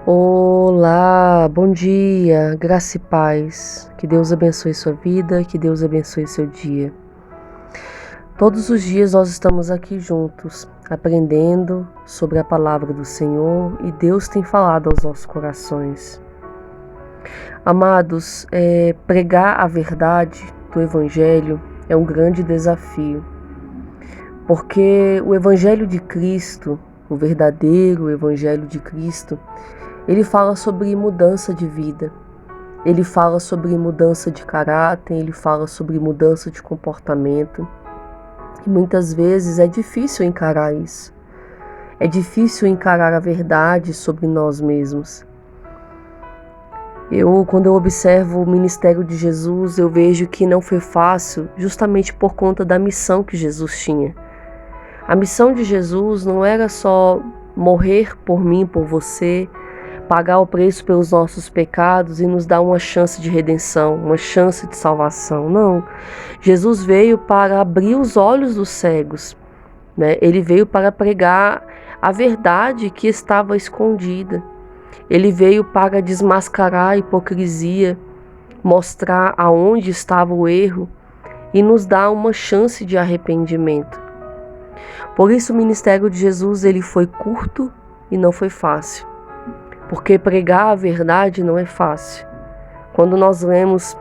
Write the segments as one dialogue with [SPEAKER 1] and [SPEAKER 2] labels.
[SPEAKER 1] Olá, bom dia, graça e paz. Que Deus abençoe sua vida, que Deus abençoe seu dia. Todos os dias nós estamos aqui juntos, aprendendo sobre a palavra do Senhor e Deus tem falado aos nossos corações. Amados, pregar a verdade do Evangelho é um grande desafio, porque o Evangelho de Cristo, o verdadeiro Evangelho de Cristo, ele fala sobre mudança de vida, ele fala sobre mudança de caráter, ele fala sobre mudança de comportamento. E muitas vezes é difícil encarar isso. É difícil encarar a verdade sobre nós mesmos. Quando eu observo o ministério de Jesus, eu vejo que não foi fácil justamente por conta da missão que Jesus tinha. A missão de Jesus não era só morrer por mim, por você, pagar o preço pelos nossos pecados e nos dar uma chance de redenção, uma chance de salvação. Não. Jesus veio para abrir os olhos dos cegos, né? Ele veio para pregar a verdade que estava escondida. Ele veio para desmascarar a hipocrisia, mostrar aonde estava o erro e nos dar uma chance de arrependimento. Por isso o ministério de Jesus ele foi curto e não foi fácil. Porque pregar a verdade não é fácil. Quando nós lemos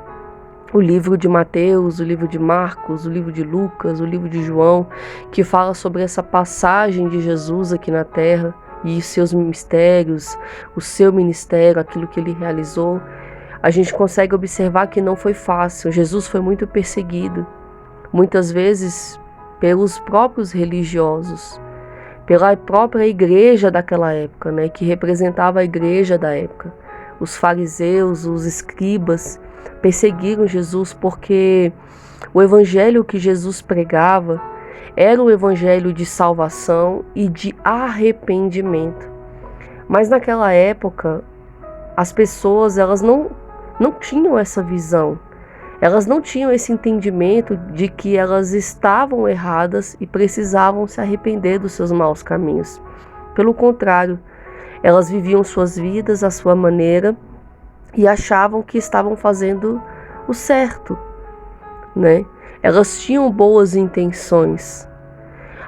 [SPEAKER 1] o livro de Mateus, o livro de Marcos, o livro de Lucas, o livro de João, que fala sobre essa passagem de Jesus aqui na terra e os seus mistérios, o seu ministério, aquilo que ele realizou, a gente consegue observar que não foi fácil. Jesus foi muito perseguido, muitas vezes pelos próprios religiosos, pela própria igreja daquela época, né, que representava a igreja da época. Os fariseus, os escribas perseguiram Jesus porque o evangelho que Jesus pregava era o evangelho de salvação e de arrependimento. Mas naquela época, as pessoas elas não tinham essa visão. Elas não tinham esse entendimento de que elas estavam erradas e precisavam se arrepender dos seus maus caminhos. Pelo contrário, elas viviam suas vidas à sua maneira e achavam que estavam fazendo o certo, né? Elas tinham boas intenções.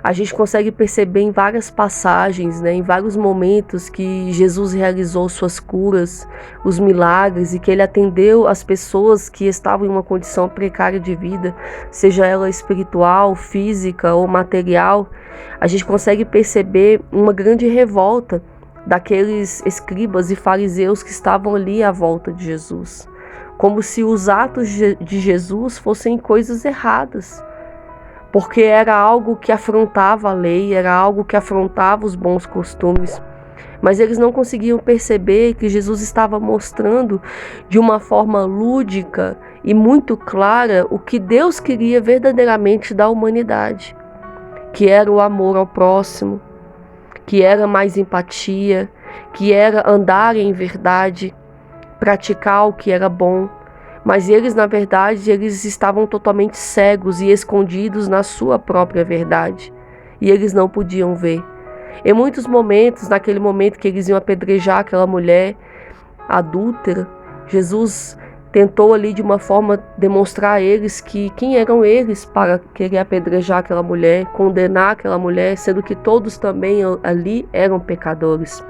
[SPEAKER 1] A gente consegue perceber em várias passagens, né, em vários momentos que Jesus realizou suas curas, os milagres e que ele atendeu as pessoas que estavam em uma condição precária de vida, seja ela espiritual, física ou material. A gente consegue perceber uma grande revolta daqueles escribas e fariseus que estavam ali à volta de Jesus, como se os atos de Jesus fossem coisas erradas, porque era algo que afrontava a lei, era algo que afrontava os bons costumes. Mas eles não conseguiam perceber que Jesus estava mostrando de uma forma lúdica e muito clara o que Deus queria verdadeiramente da humanidade, que era o amor ao próximo, que era mais empatia, que era andar em verdade, praticar o que era bom. Mas eles, na verdade, eles estavam totalmente cegos e escondidos na sua própria verdade. E eles não podiam ver. Em muitos momentos, naquele momento que eles iam apedrejar aquela mulher adúltera, Jesus tentou ali de uma forma demonstrar a eles que quem eram eles para querer apedrejar aquela mulher, condenar aquela mulher, sendo que todos também ali eram pecadores.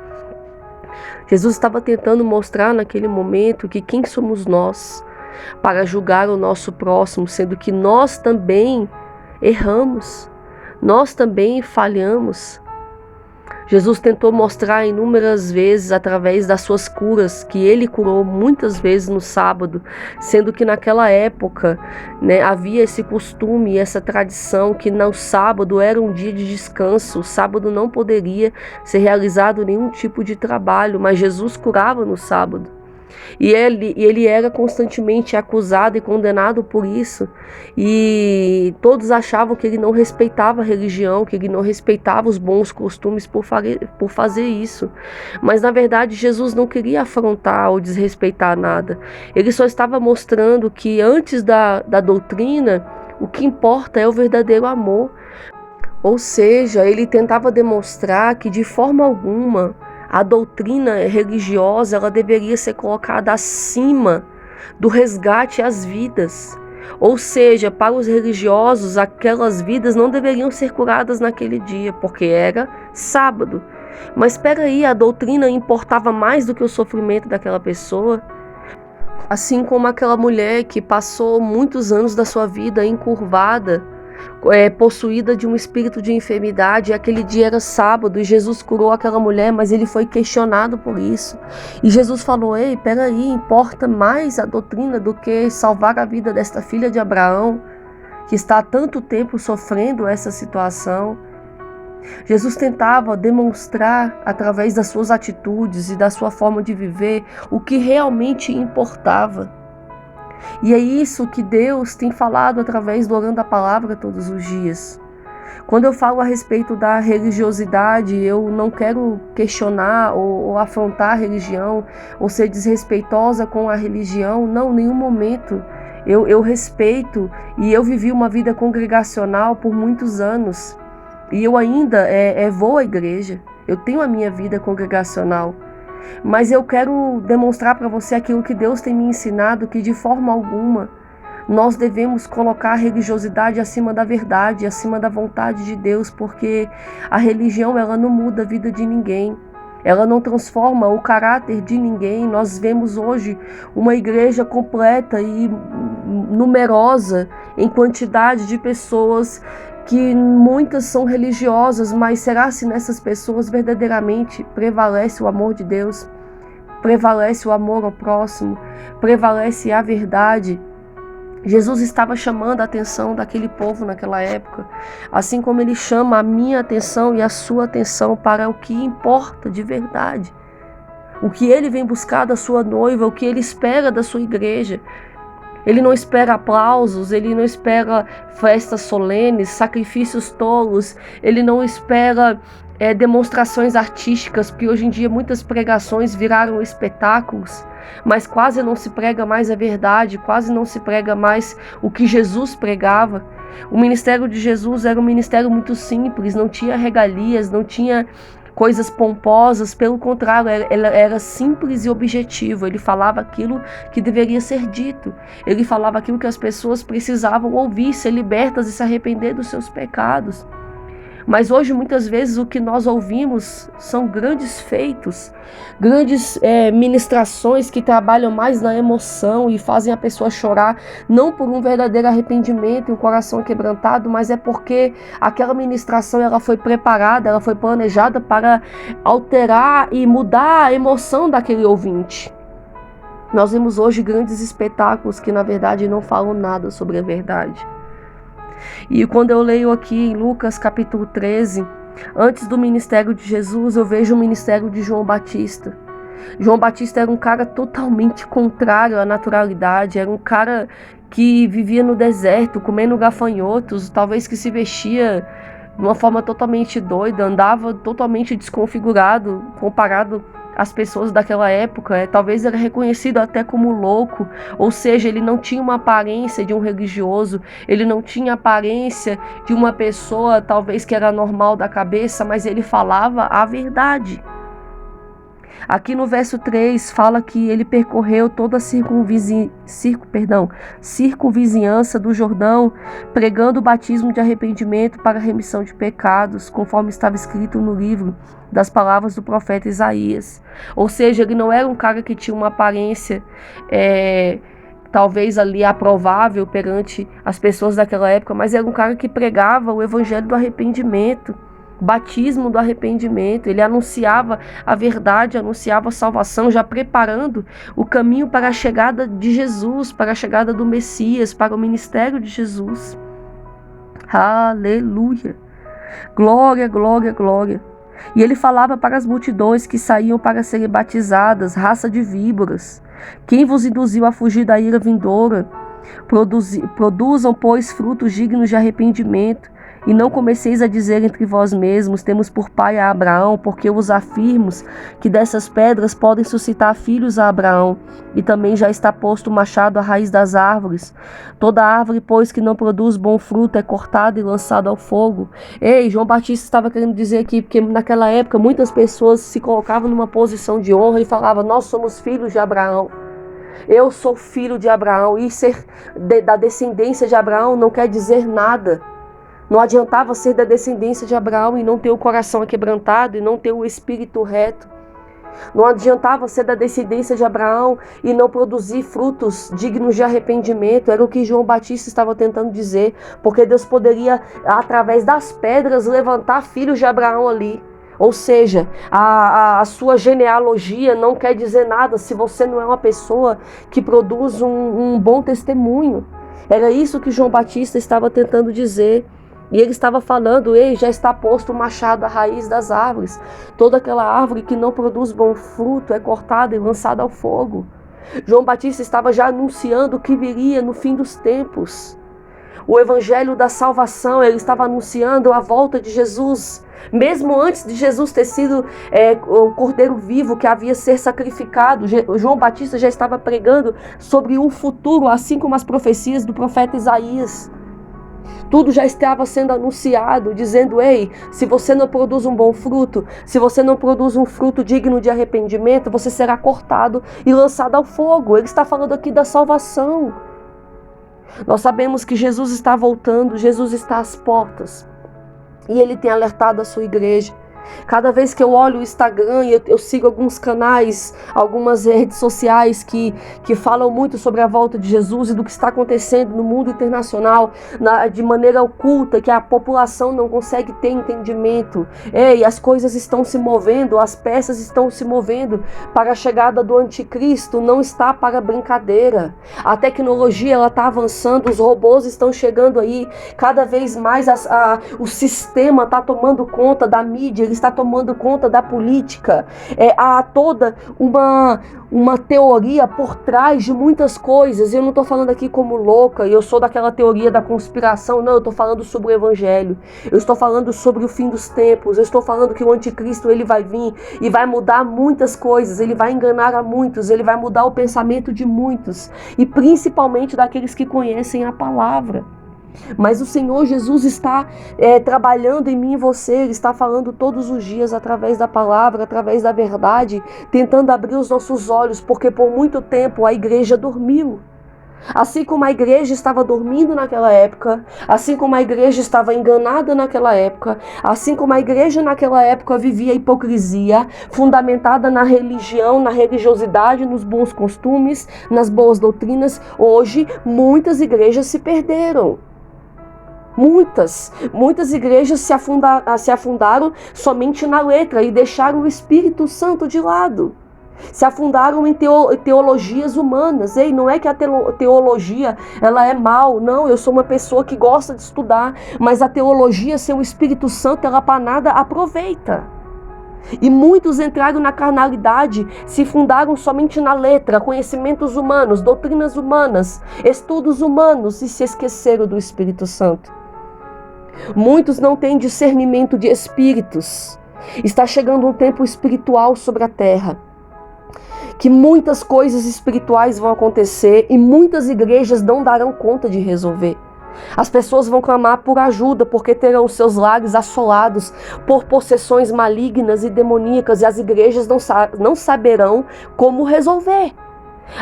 [SPEAKER 1] Jesus estava tentando mostrar naquele momento que quem somos nós para julgar o nosso próximo, sendo que nós também erramos, nós também falhamos. Jesus tentou mostrar inúmeras vezes através das suas curas, que ele curou muitas vezes no sábado, sendo que naquela época, né, havia esse costume, essa tradição que no sábado era um dia de descanso, o sábado não poderia ser realizado nenhum tipo de trabalho, mas Jesus curava no sábado. E ele era constantemente acusado e condenado por isso. E todos achavam que ele não respeitava a religião, que ele não respeitava os bons costumes por fazer isso. Mas na verdade Jesus não queria afrontar ou desrespeitar nada. Ele só estava mostrando que antes da doutrina, o que importa é o verdadeiro amor. Ou seja, ele tentava demonstrar que de forma alguma A doutrina religiosa, ela deveria ser colocada acima do resgate às vidas. Ou seja, para os religiosos, aquelas vidas não deveriam ser curadas naquele dia, porque era sábado. Mas espera aí, a doutrina importava mais do que o sofrimento daquela pessoa? Assim como aquela mulher que passou muitos anos da sua vida encurvada, possuída de um espírito de enfermidade, e aquele dia era sábado e Jesus curou aquela mulher, mas ele foi questionado por isso. E Jesus falou: ei, peraí, importa mais a doutrina do que salvar a vida desta filha de Abraão, que está há tanto tempo sofrendo essa situação. Jesus tentava demonstrar através das suas atitudes e da sua forma de viver o que realmente importava. E é isso que Deus tem falado através do Orando a Palavra todos os dias. Quando eu falo a respeito da religiosidade, eu não quero questionar ou afrontar a religião ou ser desrespeitosa com a religião. Não, em nenhum momento. Eu respeito, e eu vivi uma vida congregacional por muitos anos. E eu ainda vou à igreja, eu tenho a minha vida congregacional. Mas eu quero demonstrar para você aquilo que Deus tem me ensinado, que de forma alguma nós devemos colocar a religiosidade acima da verdade, acima da vontade de Deus, porque a religião, ela não muda a vida de ninguém. Ela não transforma o caráter de ninguém. Nós vemos hoje uma igreja completa e numerosa em quantidade de pessoas, que muitas são religiosas, mas será se nessas pessoas verdadeiramente prevalece o amor de Deus? Prevalece o amor ao próximo? Prevalece a verdade? Jesus estava chamando a atenção daquele povo naquela época, assim como ele chama a minha atenção e a sua atenção para o que importa de verdade. O que ele vem buscar da sua noiva, o que ele espera da sua igreja. Ele não espera aplausos, ele não espera festas solenes, sacrifícios tolos, ele não espera demonstrações artísticas, porque hoje em dia muitas pregações viraram espetáculos, mas quase não se prega mais a verdade, quase não se prega mais o que Jesus pregava. O ministério de Jesus era um ministério muito simples, não tinha regalias, não tinha coisas pomposas, pelo contrário, era simples e objetivo. Ele falava aquilo que deveria ser dito, ele falava aquilo que as pessoas precisavam ouvir, ser libertas e se arrepender dos seus pecados. Mas hoje, muitas vezes, o que nós ouvimos são grandes feitos, grandes ministrações que trabalham mais na emoção e fazem a pessoa chorar, não por um verdadeiro arrependimento e um coração quebrantado, mas é porque aquela ministração ela foi preparada, ela foi planejada para alterar e mudar a emoção daquele ouvinte. Nós vemos hoje grandes espetáculos que, na verdade, não falam nada sobre a verdade. E quando eu leio aqui em Lucas capítulo 13, antes do ministério de Jesus, eu vejo o ministério de João Batista. João Batista era um cara totalmente contrário à naturalidade, era um cara que vivia no deserto, comendo gafanhotos, talvez que se vestia de uma forma totalmente doida, andava totalmente desconfigurado comparado às pessoas daquela época. Talvez era reconhecido até como louco, ou seja, ele não tinha uma aparência de um religioso, ele não tinha aparência de uma pessoa talvez que era normal da cabeça, mas ele falava a verdade. Aqui no verso 3 fala que ele percorreu toda a circunvizinhança do Jordão, pregando o batismo de arrependimento para a remissão de pecados, conforme estava escrito no livro das palavras do profeta Isaías. Ou seja, ele não era um cara que tinha uma aparência talvez ali aprovável perante as pessoas daquela época, mas era um cara que pregava o evangelho do arrependimento, batismo do arrependimento. Ele anunciava a verdade, anunciava a salvação, já preparando o caminho para a chegada de Jesus, para a chegada do Messias, para o ministério de Jesus. Aleluia! Glória, glória, glória! E ele falava para as multidões que saíam para serem batizadas: raça de víboras, quem vos induziu a fugir da ira vindoura? Produzam, pois, frutos dignos de arrependimento, E não comeceis a dizer entre vós mesmos, temos por pai a Abraão, porque eu vos afirmo que dessas pedras podem suscitar filhos a Abraão. E também já está posto o machado à raiz das árvores. Toda árvore, pois, que não produz bom fruto é cortada e lançada ao fogo. Ei, João Batista estava querendo dizer aqui, porque naquela época muitas pessoas se colocavam numa posição de honra e falavam, nós somos filhos de Abraão. Eu sou filho de Abraão. E ser da descendência de Abraão não quer dizer nada. Não adiantava ser da descendência de Abraão e não ter o coração aquebrantado e não ter o espírito reto. Não adiantava ser da descendência de Abraão e não produzir frutos dignos de arrependimento. Era o que João Batista estava tentando dizer. Porque Deus poderia, através das pedras, levantar filhos de Abraão ali. Ou seja, a sua genealogia não quer dizer nada se você não é uma pessoa que produz um bom testemunho. Era isso que João Batista estava tentando dizer. E ele estava falando, ei, já está posto o machado à raiz das árvores. Toda aquela árvore que não produz bom fruto é cortada e lançada ao fogo. João Batista estava já anunciando o que viria no fim dos tempos. O evangelho da salvação, ele estava anunciando a volta de Jesus. Mesmo antes de Jesus ter sido o cordeiro vivo que havia ser sacrificado, João Batista já estava pregando sobre um futuro, assim como as profecias do profeta Isaías. Tudo já estava sendo anunciado, dizendo, ei, se você não produz um bom fruto, se você não produz um fruto digno de arrependimento, você será cortado e lançado ao fogo. Ele está falando aqui da salvação. Nós sabemos que Jesus está voltando, Jesus está às portas. E ele tem alertado a sua igreja. Cada vez que eu olho o Instagram e eu sigo alguns canais, algumas redes sociais que falam muito sobre a volta de Jesus e do que está acontecendo no mundo internacional, de maneira oculta, que a população não consegue ter entendimento. Ei, as coisas estão se movendo, as peças estão se movendo para a chegada do anticristo, não está para brincadeira. A tecnologia está avançando, os robôs estão chegando aí, cada vez mais o sistema está tomando conta da mídia, ele está tomando conta da política. Há toda uma teoria por trás de muitas coisas. Eu não estou falando aqui como louca, eu sou daquela teoria da conspiração, não, eu estou falando sobre o evangelho, eu estou falando sobre o fim dos tempos, eu estou falando que o anticristo ele vai vir e vai mudar muitas coisas, ele vai enganar a muitos, ele vai mudar o pensamento de muitos, e principalmente daqueles que conhecem a palavra. Mas o Senhor Jesus está trabalhando em mim e você, Ele está falando todos os dias através da palavra, através da verdade, tentando abrir os nossos olhos, porque por muito tempo a igreja dormiu. Assim como a igreja estava dormindo naquela época, assim como a igreja estava enganada naquela época, assim como a igreja naquela época vivia hipocrisia, fundamentada na religião, na religiosidade, nos bons costumes, nas boas doutrinas, hoje muitas igrejas se perderam. Muitas igrejas se afundaram somente na letra e deixaram o Espírito Santo de lado. Se afundaram em teologias humanas. Ei, não é que a teologia ela é mal, não, eu sou uma pessoa que gosta de estudar, mas a teologia sem o Espírito Santo, ela para nada aproveita. E muitos entraram na carnalidade, se fundaram somente na letra, conhecimentos humanos, doutrinas humanas, estudos humanos e se esqueceram do Espírito Santo. Muitos não têm discernimento de espíritos. Está chegando um tempo espiritual sobre a terra, que muitas coisas espirituais vão acontecer e muitas igrejas não darão conta de resolver. As pessoas vão clamar por ajuda porque terão seus lares assolados por possessões malignas e demoníacas, e as igrejas não saberão como resolver.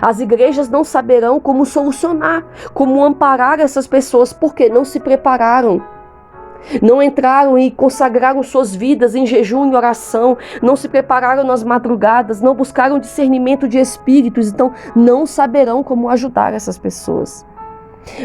[SPEAKER 1] As igrejas não saberão como solucionar, como amparar essas pessoas, porque não se prepararam. Não entraram e consagraram suas vidas em jejum e oração, não se prepararam nas madrugadas, não buscaram discernimento de espíritos, então não saberão como ajudar essas pessoas.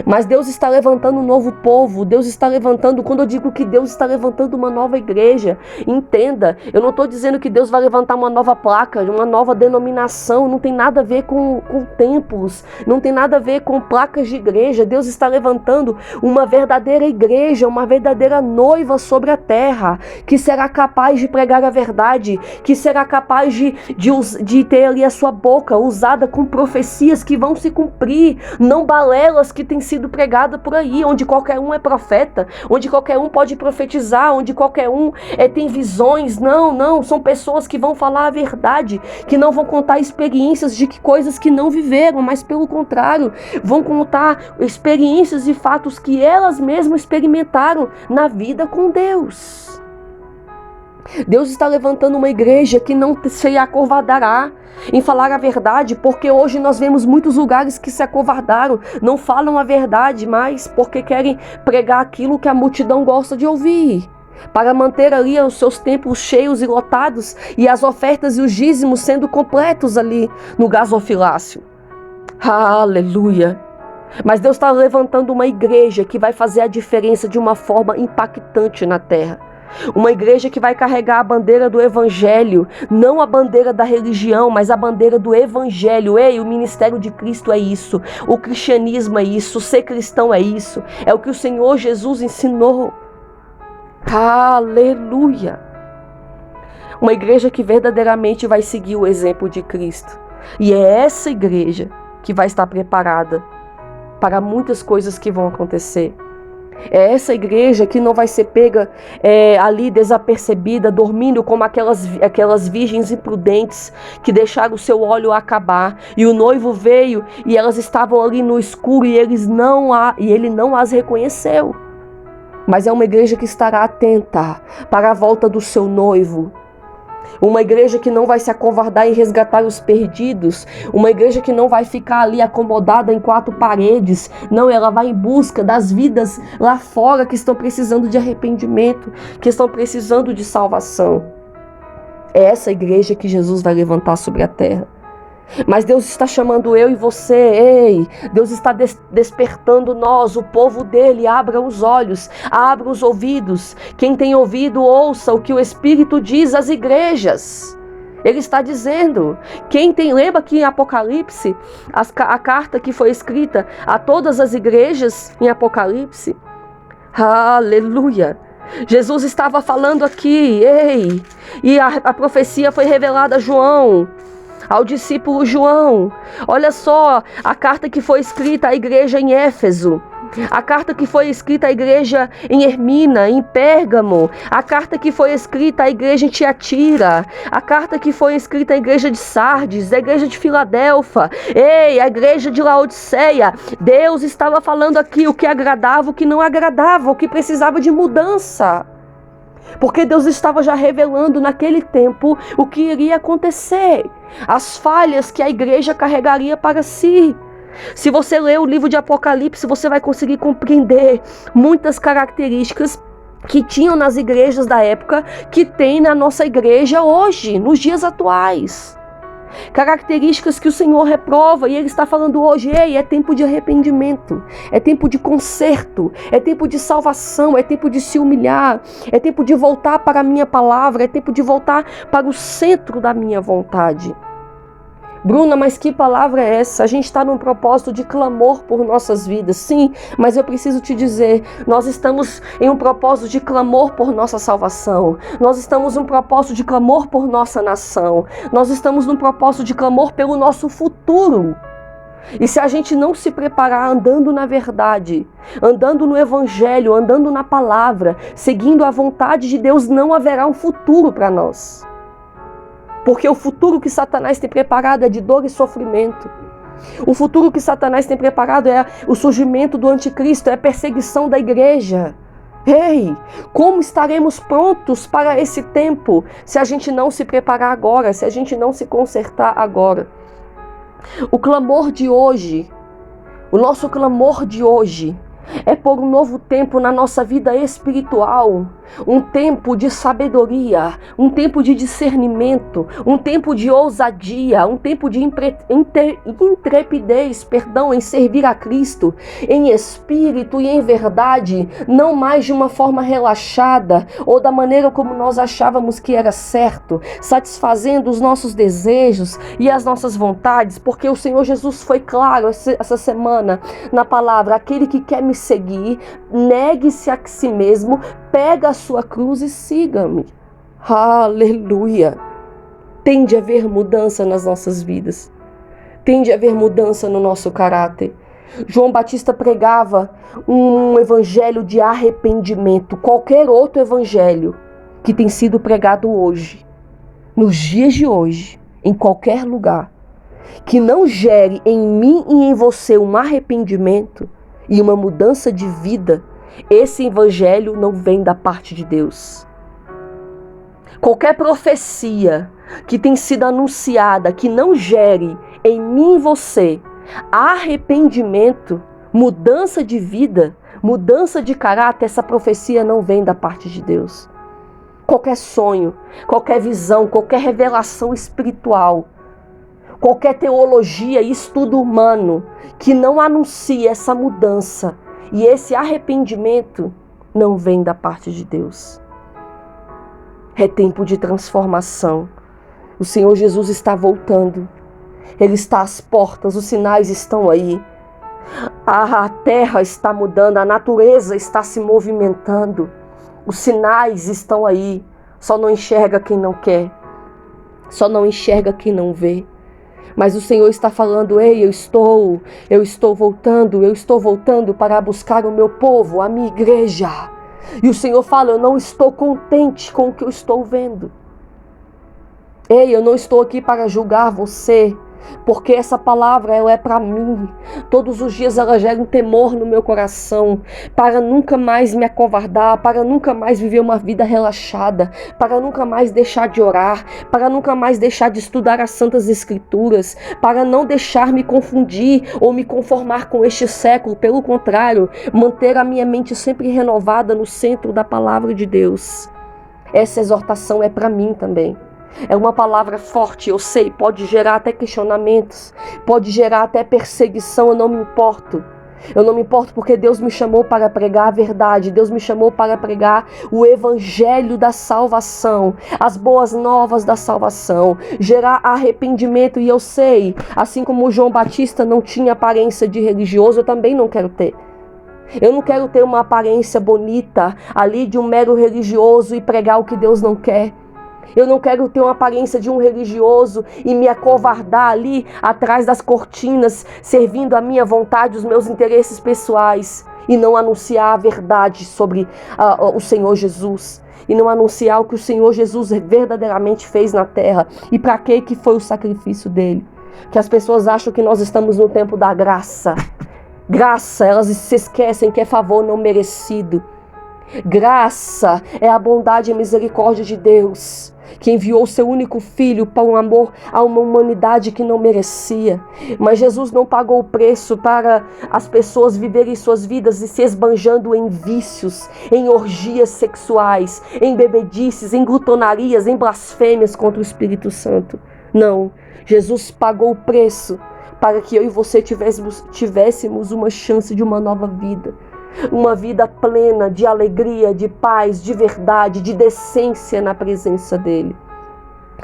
[SPEAKER 1] Mas Deus está levantando um novo povo, Deus está levantando, quando eu digo que Deus está levantando uma nova igreja, entenda, eu não estou dizendo que Deus vai levantar uma nova placa, uma nova denominação, não tem nada a ver com templos, não tem nada a ver com placas de igreja. Deus está levantando uma verdadeira igreja, uma verdadeira noiva sobre a terra, que será capaz de pregar a verdade, que será capaz de ter ali a sua boca usada com profecias que vão se cumprir, não balelas que tem sido pregada por aí, onde qualquer um é profeta, onde qualquer um pode profetizar, onde qualquer um tem visões. Não, são pessoas que vão falar a verdade, que não vão contar experiências de coisas que não viveram, mas pelo contrário, vão contar experiências e fatos que elas mesmas experimentaram na vida com Deus. Deus está levantando uma igreja que não se acovardará em falar a verdade, porque hoje nós vemos muitos lugares que se acovardaram, não falam a verdade mais, porque querem pregar aquilo que a multidão gosta de ouvir, para manter ali os seus templos cheios e lotados, e as ofertas e os dízimos sendo completos ali no gasofilácio. Aleluia! Mas Deus está levantando uma igreja que vai fazer a diferença de uma forma impactante na terra. Uma igreja que vai carregar a bandeira do evangelho, não a bandeira da religião, mas a bandeira do evangelho. Ei, o ministério de Cristo é isso, o cristianismo é isso, ser cristão é isso, é o que o Senhor Jesus ensinou. Aleluia! Uma igreja que verdadeiramente vai seguir o exemplo de Cristo. E é essa igreja que vai estar preparada para muitas coisas que vão acontecer. É essa igreja que não vai ser pega ali desapercebida, dormindo como aquelas virgens imprudentes que deixaram o seu óleo acabar. E o noivo veio e elas estavam ali no escuro e ele não as reconheceu. Mas é uma igreja que estará atenta para a volta do seu noivo. Uma igreja que não vai se acovardar em resgatar os perdidos. Uma igreja que não vai ficar ali acomodada em quatro paredes. Não, ela vai em busca das vidas lá fora que estão precisando de arrependimento, que estão precisando de salvação. É essa igreja que Jesus vai levantar sobre a terra. Mas Deus está chamando eu e você, ei, Deus está despertando nós, o povo dele. Abra os olhos, abra os ouvidos. Quem tem ouvido, ouça o que o Espírito diz às igrejas. Ele está dizendo, lembra que em Apocalipse, a carta que foi escrita a todas as igrejas em Apocalipse? Aleluia! Jesus estava falando aqui, ei, e a profecia foi revelada a João, ao discípulo João. Olha só, a carta que foi escrita à igreja em Éfeso, a carta que foi escrita à igreja em Hermina, em Pérgamo, a carta que foi escrita à igreja em Tiatira, a carta que foi escrita à igreja de Sardes, a igreja de Filadélfia, ei, a igreja de Laodiceia. Deus estava falando aqui o que agradava, o que não agradava, o que precisava de mudança. Porque Deus estava já revelando naquele tempo o que iria acontecer, as falhas que a igreja carregaria para si. Se você ler o livro de Apocalipse, você vai conseguir compreender muitas características que tinham nas igrejas da época, que tem na nossa igreja hoje, nos dias atuais. Características que o Senhor reprova, e Ele está falando hoje, ei, é tempo de arrependimento, é tempo de conserto, é tempo de salvação, é tempo de se humilhar, é tempo de voltar para a minha palavra, é tempo de voltar para o centro da minha vontade. Bruna, mas que palavra é essa? A gente está num propósito de clamor por nossas vidas. Sim, mas eu preciso te dizer, nós estamos em um propósito de clamor por nossa salvação. Nós estamos em um propósito de clamor por nossa nação. Nós estamos num propósito de clamor pelo nosso futuro. E se a gente não se preparar andando na verdade, andando no evangelho, andando na palavra, seguindo a vontade de Deus, não haverá um futuro para nós. Porque o futuro que Satanás tem preparado é de dor e sofrimento. O futuro que Satanás tem preparado é o surgimento do anticristo, é a perseguição da igreja. Ei, como estaremos prontos para esse tempo se a gente não se preparar agora, se a gente não se consertar agora? O clamor de hoje, o nosso clamor de hoje, é por um novo tempo na nossa vida espiritual, um tempo de sabedoria, um tempo de discernimento, um tempo de ousadia, um tempo de intrepidez, em servir a Cristo, em espírito e em verdade, não mais de uma forma relaxada ou da maneira como nós achávamos que era certo, satisfazendo os nossos desejos e as nossas vontades, porque o Senhor Jesus foi claro essa semana na palavra: aquele que quer me seguir, negue-se a si mesmo, pega a sua cruz e siga-me. Aleluia! Tem de haver mudança nas nossas vidas. Tem de haver mudança no nosso caráter. João Batista pregava um evangelho de arrependimento. Qualquer outro evangelho que tem sido pregado hoje, nos dias de hoje, em qualquer lugar, que não gere em mim e em você um arrependimento e uma mudança de vida, esse evangelho não vem da parte de Deus. Qualquer profecia que tem sido anunciada que não gere em mim e você arrependimento, mudança de vida, mudança de caráter, essa profecia não vem da parte de Deus. Qualquer sonho, qualquer visão, qualquer revelação espiritual, qualquer teologia e estudo humano que não anuncie essa mudança e esse arrependimento não vem da parte de Deus. É tempo de transformação. O Senhor Jesus está voltando. Ele está às portas, os sinais estão aí. A terra está mudando, a natureza está se movimentando. Os sinais estão aí. Só não enxerga quem não quer. Só não enxerga quem não vê. Mas o Senhor está falando: ei, eu estou voltando para buscar o meu povo, a minha igreja. E o Senhor fala: eu não estou contente com o que eu estou vendo. Ei, eu não estou aqui para julgar você, porque essa palavra ela é para mim. Todos os dias ela gera um temor no meu coração, para nunca mais me acovardar, para nunca mais viver uma vida relaxada, para nunca mais deixar de orar, para nunca mais deixar de estudar as Santas Escrituras, para não deixar me confundir ou me conformar com este século. Pelo contrário, manter a minha mente sempre renovada no centro da palavra de Deus. Essa exortação é para mim também. É uma palavra forte, eu sei, pode gerar até questionamentos, pode gerar até perseguição, eu não me importo. Eu não me importo porque Deus me chamou para pregar a verdade, Deus me chamou para pregar o evangelho da salvação, as boas novas da salvação, gerar arrependimento. E eu sei, assim como o João Batista não tinha aparência de religioso, eu também não quero ter. Eu não quero ter uma aparência bonita ali de um mero religioso e pregar o que Deus não quer. Eu não quero ter uma aparência de um religioso e me acovardar ali atrás das cortinas, servindo a minha vontade, os meus interesses pessoais, e não anunciar a verdade sobre o Senhor Jesus, e não anunciar o que o Senhor Jesus verdadeiramente fez na terra e para que foi o sacrifício dele. Que as pessoas acham que nós estamos no tempo da graça. Graça, elas se esquecem que é favor não merecido. Graça é a bondade e a misericórdia de Deus, que enviou seu único filho para um amor a uma humanidade que não merecia. Mas Jesus não pagou o preço para as pessoas viverem suas vidas e se esbanjando em vícios, em orgias sexuais, em bebedices, em glutonarias, em blasfêmias contra o Espírito Santo. Não, Jesus pagou o preço para que eu e você tivéssemos uma chance de uma nova vida. Uma vida plena de alegria, de paz, de verdade, de decência na presença dele.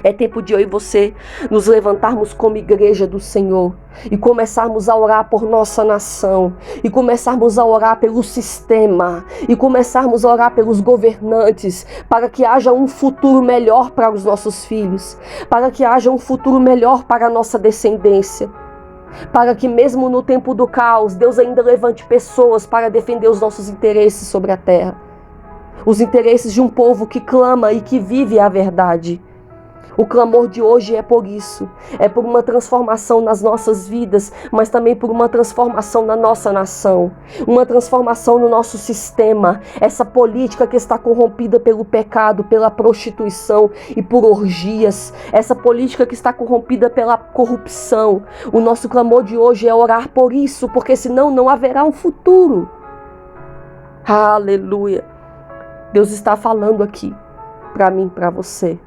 [SPEAKER 1] É tempo de eu e você nos levantarmos como igreja do Senhor e começarmos a orar por nossa nação, e começarmos a orar pelo sistema, e começarmos a orar pelos governantes, para que haja um futuro melhor para os nossos filhos, para que haja um futuro melhor para a nossa descendência. Para que mesmo no tempo do caos, Deus ainda levante pessoas para defender os nossos interesses sobre a terra. Os interesses de um povo que clama e que vive a verdade. O clamor de hoje é por isso. É por uma transformação nas nossas vidas, mas também por uma transformação na nossa nação. Uma transformação no nosso sistema. Essa política que está corrompida pelo pecado, pela prostituição e por orgias. Essa política que está corrompida pela corrupção. O nosso clamor de hoje é orar por isso, porque senão não haverá um futuro. Aleluia. Deus está falando aqui para mim, para você.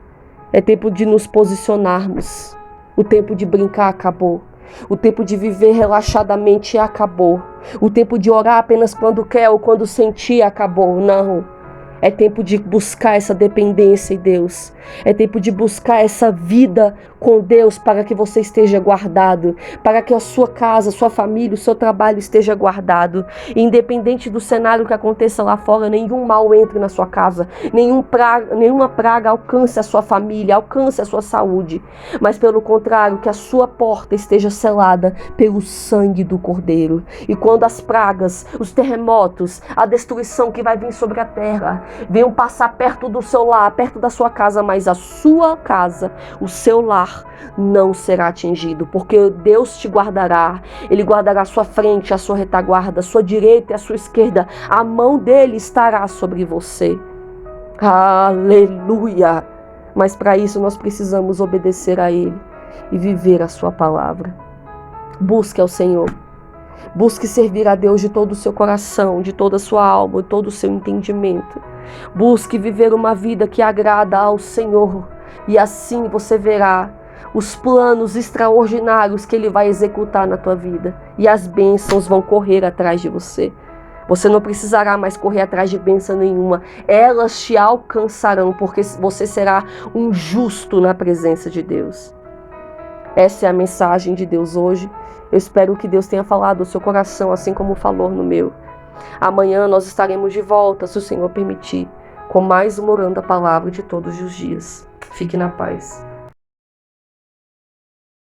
[SPEAKER 1] É tempo de nos posicionarmos. O tempo de brincar acabou. O tempo de viver relaxadamente acabou. O tempo de orar apenas quando quer ou quando sentir acabou. Não. É tempo de buscar essa dependência em Deus. É tempo de buscar essa vida com Deus para que você esteja guardado, para que a sua casa, a sua família, o seu trabalho esteja guardado. E independente do cenário que aconteça lá fora, nenhum mal entre na sua casa, nenhuma praga alcance a sua família, alcance a sua saúde. Mas pelo contrário, que a sua porta esteja selada pelo sangue do Cordeiro. E quando as pragas, os terremotos, a destruição que vai vir sobre a terra, venham passar perto do seu lar, perto da sua casa, mas a sua casa, o seu lar, não será atingido, porque Deus te guardará. Ele guardará a sua frente, a sua retaguarda, a sua direita e a sua esquerda. A mão dele estará sobre você. Aleluia! Mas para isso nós precisamos obedecer a Ele e viver a sua palavra. Busque ao Senhor. Busque servir a Deus de todo o seu coração, de toda a sua alma, de todo o seu entendimento. Busque viver uma vida que agrada ao Senhor. E assim você verá os planos extraordinários que Ele vai executar na tua vida. E as bênçãos vão correr atrás de você. Você não precisará mais correr atrás de bênção nenhuma. Elas te alcançarão, porque você será um justo na presença de Deus. Essa é a mensagem de Deus hoje. Eu espero que Deus tenha falado ao seu coração, assim como falou no meu. Amanhã nós estaremos de volta, se o Senhor permitir, com mais uma Orando a Palavra de todos os dias. Fique na paz.